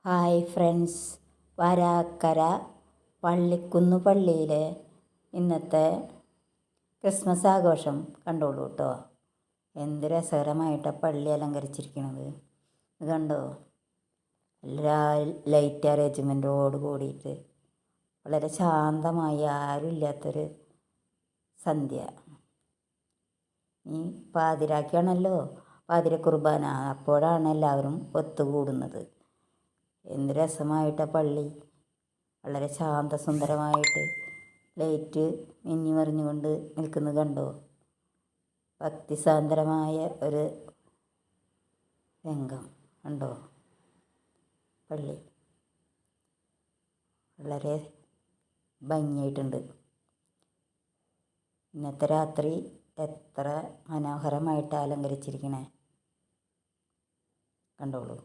Hi friends, Varakkara Pallikkunnu പള്ളിയിലെ ഇന്നത്തെ Christmas ആഘോഷം കണ്ടോളൂ കേട്ടോ. എന്ത് രസകരമായിട്ടാണ് പള്ളി അലങ്കരിച്ചിരിക്കുന്നത്. ഇത് കണ്ടോ, എല്ലാ ലൈറ്റ് അറേഞ്ച്മെൻറ്റോട് കൂടിയിട്ട് വളരെ ശാന്തമായി ആരും ഇല്ലാത്തൊരു സന്ധ്യ. ഈ പാതിരാക്കാണല്ലോ പാതിര കുർബാന, അപ്പോഴാണ് എല്ലാവരും ഒത്തുകൂടുന്നത്. എന്ത് രസമായിട്ടാണ് പള്ളി, വളരെ ശാന്തസുന്ദരമായിട്ട് ലൈറ്റ് മിന്നി മറിഞ്ഞുകൊണ്ട് നിൽക്കുന്നത് കണ്ടോ. ഭക്തിസാന്ദ്രമായ ഒരു രംഗം കണ്ടോ. പള്ളി വളരെ ഭംഗിയായിട്ടുണ്ട്. ഇന്നത്തെ രാത്രി എത്ര മനോഹരമായിട്ട് അലങ്കരിച്ചിരിക്കണേ കണ്ടോളൂ.